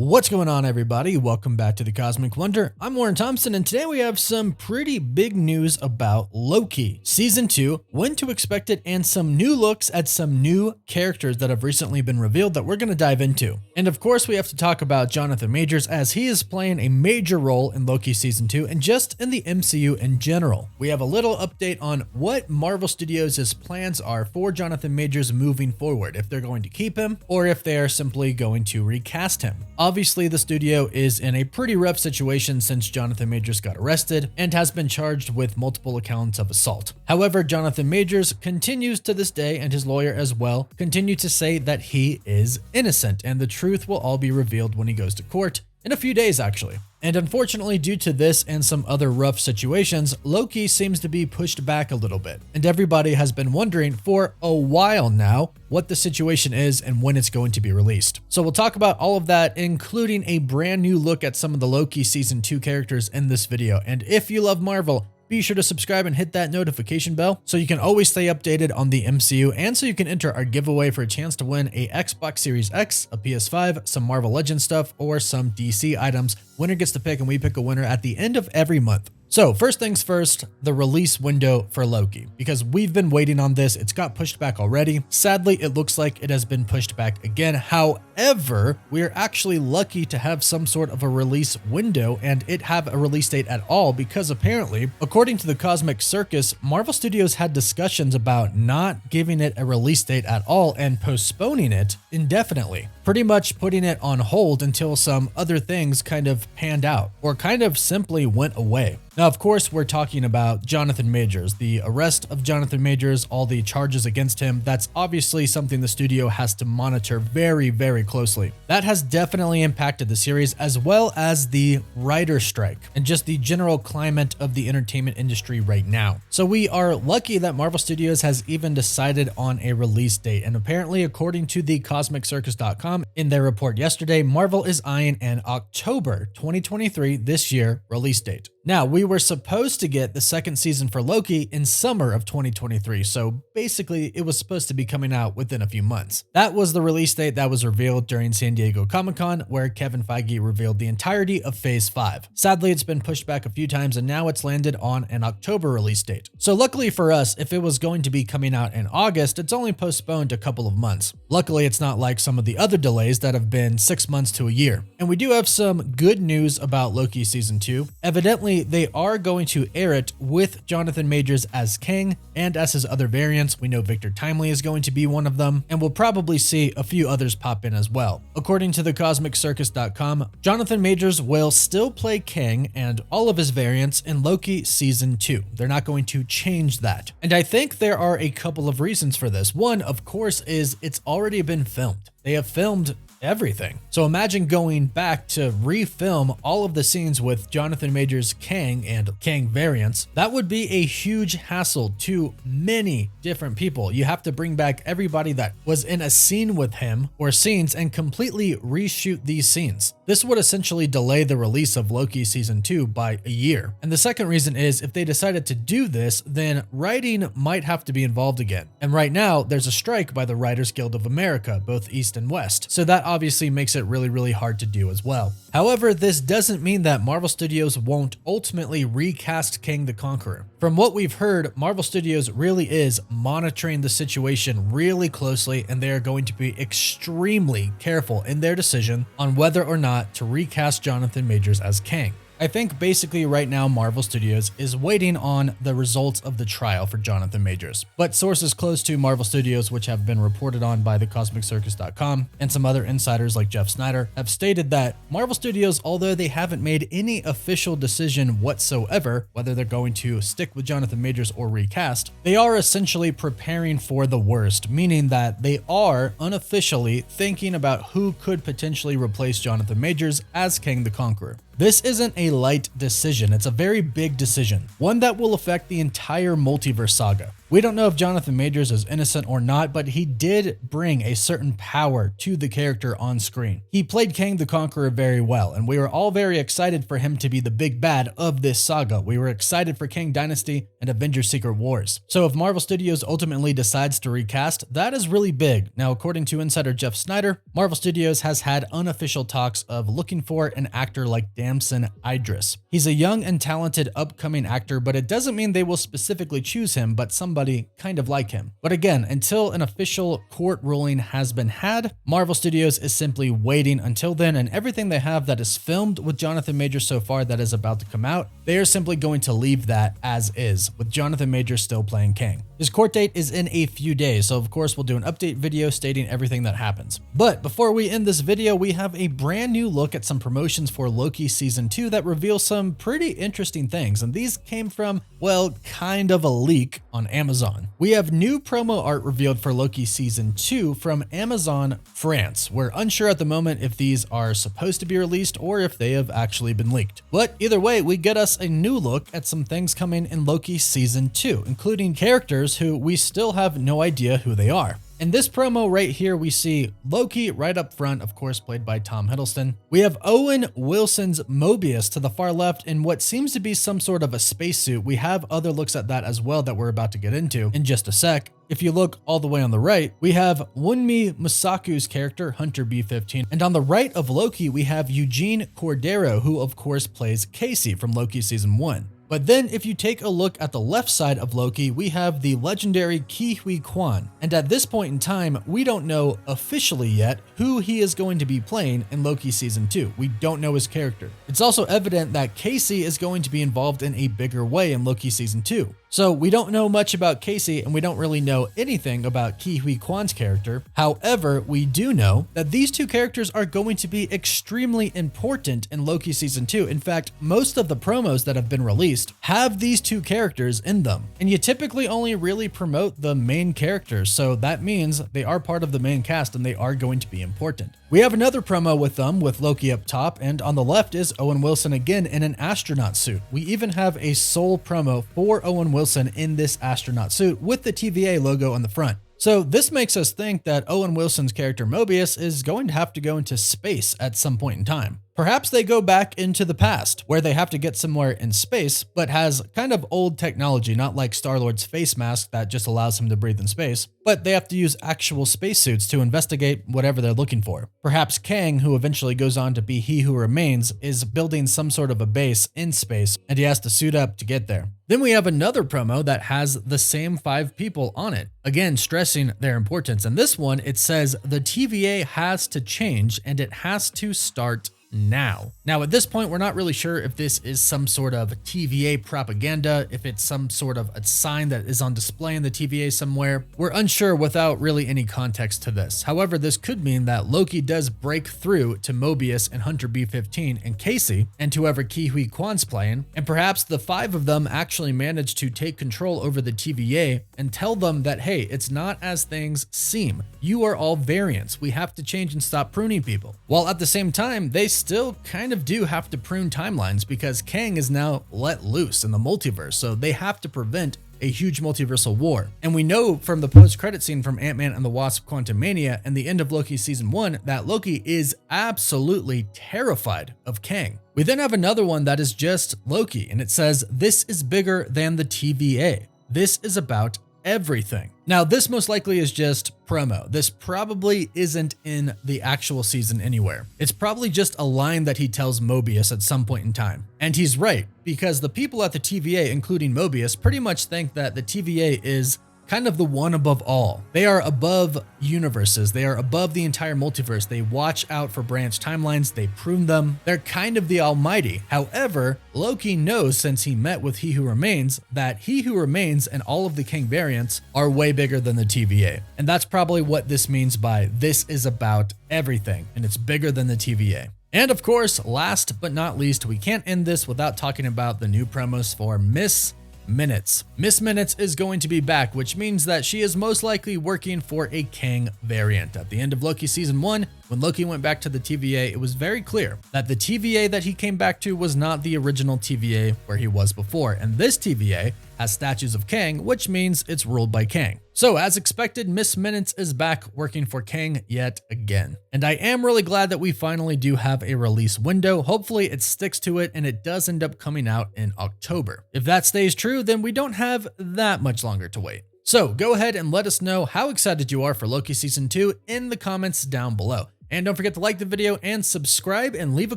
What's going on, everybody? Welcome back to the Cosmic Wonder. I'm Warren Thompson, and today we have some pretty big news about Loki. Season 2, when to expect it, and some new looks at some new characters that have recently been revealed that we're going to dive into. And of course, we have to talk about Jonathan Majors, as he is playing a major role in Loki Season 2 and just in the MCU in general. We have a little update on what Marvel Studios' plans are for Jonathan Majors moving forward, if they're going to keep him or if they are simply going to recast him. Obviously, the studio is in a pretty rough situation since Jonathan Majors got arrested and has been charged with multiple accounts of assault. However, Jonathan Majors continues to this day, and his lawyer as well, continue to say that he is innocent, and the truth will all be revealed when he goes to court in a few days, actually. And unfortunately, due to this and some other rough situations, Loki seems to be pushed back a little bit. And everybody has been wondering for a while now what the situation is and when it's going to be released. So we'll talk about all of that, including a brand new look at some of the Loki Season 2 characters in this video. And if you love Marvel, be sure to subscribe and hit that notification bell so you can always stay updated on the MCU, and so you can enter our giveaway for a chance to win a Xbox Series X, a PS5, some Marvel Legends stuff, or some DC items. Winner gets to pick, and we pick a winner at the end of every month. So first things first, the release window for Loki, because we've been waiting on this. It's got pushed back already. Sadly, it looks like it has been pushed back again. However, we're actually lucky to have some sort of a release window and it have a release date at all, because apparently, according to the Cosmic Circus, Marvel Studios had discussions about not giving it a release date at all and postponing it indefinitely, pretty much putting it on hold until some other things kind of panned out or kind of simply went away. Now, of course, we're talking about Jonathan Majors, the arrest of Jonathan Majors, all the charges against him. That's obviously something the studio has to monitor very, very closely. That has definitely impacted the series, as well as the writer's strike and just the general climate of the entertainment industry right now. So we are lucky that Marvel Studios has even decided on a release date. And apparently, according to the CosmicCircus.com, in their report yesterday, Marvel is eyeing an October 2023, this year, release date. Now, we were supposed to get the second season for Loki in summer of 2023, so basically it was supposed to be coming out within a few months. That was the release date that was revealed during San Diego Comic-Con, where Kevin Feige revealed the entirety of Phase 5. Sadly, it's been pushed back a few times, and now it's landed on an October release date. So luckily for us, if it was going to be coming out in August, it's only postponed a couple of months. Luckily, it's not like some of the other delays that have been 6 months to a year. And we do have some good news about Loki Season 2. Evidently, they are going to air it with Jonathan Majors as King and as his other variants. We know Victor Timely is going to be one of them, and we'll probably see a few others pop in as well. According to the CosmicCircus.com, Jonathan Majors will still play King and all of his variants in Loki Season 2. They're not going to change that. And I think there are a couple of reasons for this. One, of course, is it's already been filmed. They have filmed everything. So imagine going back to refilm all of the scenes with Jonathan Majors Kang and Kang variants. That would be a huge hassle to many different people. You have to bring back everybody that was in a scene with him or scenes and completely reshoot these scenes. This would essentially delay the release of Loki Season 2 by a year. And the second reason is, if they decided to do this, then writing might have to be involved again. And right now, there's a strike by the Writers Guild of America, both East and West. So that obviously makes it really, really hard to do as well. However, this doesn't mean that Marvel Studios won't ultimately recast Kang the Conqueror. From what we've heard, Marvel Studios really is monitoring the situation really closely, and they are going to be extremely careful in their decision on whether or not to recast Jonathan Majors as Kang. I think basically right now Marvel Studios is waiting on the results of the trial for Jonathan Majors. But sources close to Marvel Studios, which have been reported on by the CosmicCircus.com and some other insiders like Jeff Snyder, have stated that Marvel Studios, although they haven't made any official decision whatsoever whether they're going to stick with Jonathan Majors or recast, they are essentially preparing for the worst, meaning that they are unofficially thinking about who could potentially replace Jonathan Majors as Kang the Conqueror. This isn't a light decision. It's a very big decision, one that will affect the entire multiverse saga. We don't know if Jonathan Majors is innocent or not, but he did bring a certain power to the character on screen. He played Kang the Conqueror very well, and we were all very excited for him to be the big bad of this saga. We were excited for Kang Dynasty and Avengers Secret Wars. So if Marvel Studios ultimately decides to recast, that is really big. Now, according to insider Jeff Snyder, Marvel Studios has had unofficial talks of looking for an actor like Damson Idris. He's a young and talented upcoming actor, but it doesn't mean they will specifically choose him, but somebody kind of like him. But again, until an official court ruling has been had, Marvel Studios is simply waiting until then, and everything they have that is filmed with Jonathan Majors so far that is about to come out, they are simply going to leave that as is, with Jonathan Majors still playing Kang. His court date is in a few days, so of course we'll do an update video stating everything that happens. But before we end this video, we have a brand new look at some promotions for Loki Season 2 that reveal some pretty interesting things, and these came from, well, kind of a leak on Amazon. We have new promo art revealed for Loki Season 2 from Amazon France. We're unsure at the moment if these are supposed to be released or if they have actually been leaked. But either way, we get us a new look at some things coming in Loki Season 2, including characters who we still have no idea who they are. In this promo right here, we see Loki right up front, of course, played by Tom Hiddleston. We have Owen Wilson's Mobius to the far left in what seems to be some sort of a spacesuit. We have other looks at that as well that we're about to get into in just a sec. If you look all the way on the right, we have Wunmi Masaku's character, Hunter B-15. And on the right of Loki, we have Eugene Cordero, who of course plays Casey from Loki Season 1. But then if you take a look at the left side of Loki, we have the legendary Ke Huy Quan. And at this point in time, we don't know officially yet who he is going to be playing in Loki Season 2. We don't know his character. It's also evident that Casey is going to be involved in a bigger way in Loki Season 2. So we don't know much about Casey, and we don't really know anything about Ke Huy Quan's character. However, we do know that these two characters are going to be extremely important in Loki Season 2. In fact, most of the promos that have been released have these two characters in them. And you typically only really promote the main characters, so that means they are part of the main cast and they are going to be important. We have another promo with them, with Loki up top, and on the left is Owen Wilson again in an astronaut suit. We even have a sole promo for Owen Wilson in this astronaut suit with the TVA logo on the front. So this makes us think that Owen Wilson's character Mobius is going to have to go into space at some point in time. Perhaps they go back into the past, where they have to get somewhere in space, but has kind of old technology, not like Star-Lord's face mask that just allows him to breathe in space, but they have to use actual spacesuits to investigate whatever they're looking for. Perhaps Kang, who eventually goes on to be He Who Remains, is building some sort of a base in space, and he has to suit up to get there. Then we have another promo that has the same 5 people on it, again stressing their importance. And this one, it says the TVA has to change and it has to start now. Now, at this point, we're not really sure if this is some sort of TVA propaganda, if it's some sort of a sign that is on display in the TVA somewhere. We're unsure without really any context to this. However, this could mean that Loki does break through to Mobius and Hunter B-15 and Casey and whoever Ke Huy Quan's playing, and perhaps the 5 of them actually manage to take control over the TVA and tell them that, hey, it's not as things seem. You are all variants. We have to change and stop pruning people. While at the same time, they still kind of do have to prune timelines because Kang is now let loose in the multiverse, so they have to prevent a huge multiversal war. And we know from the post-credit scene from Ant-Man and the Wasp: Quantumania and the end of Loki Season 1 that Loki is absolutely terrified of Kang. We then have another one that is just Loki, and it says, "This is bigger than the TVA. This is about everything." Now, this most likely is just promo. This probably isn't in the actual season anywhere. It's probably just a line that he tells Mobius at some point in time. And he's right, because the people at the TVA, including Mobius, pretty much think that the TVA is kind of the one above all. They are above universes. They are above the entire multiverse. They watch out for branch timelines. They prune them. They're kind of the almighty. However, Loki knows, since he met with He Who Remains, that He Who Remains and all of the Kang variants are way bigger than the TVA. And that's probably what this means by this is about everything, and it's bigger than the TVA. And of course, last but not least, we can't end this without talking about the new promos for Miss Minutes. Miss Minutes is going to be back, which means that she is most likely working for a Kang variant. At the end of Loki Season 1, when Loki went back to the TVA, it was very clear that the TVA that he came back to was not the original TVA where he was before, and this TVA has statues of Kang, which means it's ruled by Kang. So as expected, Miss Minutes is back working for Kang yet again. And I am really glad that we finally do have a release window. Hopefully it sticks to it and it does end up coming out in October. If that stays true, then we don't have that much longer to wait. So go ahead and let us know how excited you are for Loki Season 2 in the comments down below. And don't forget to like the video and subscribe and leave a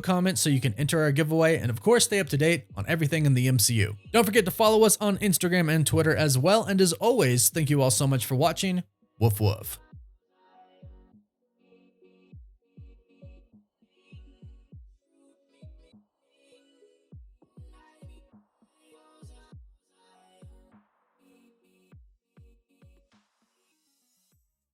comment so you can enter our giveaway and of course stay up to date on everything in the MCU. Don't forget to follow us on Instagram and Twitter as well. And as always, thank you all so much for watching. Woof woof.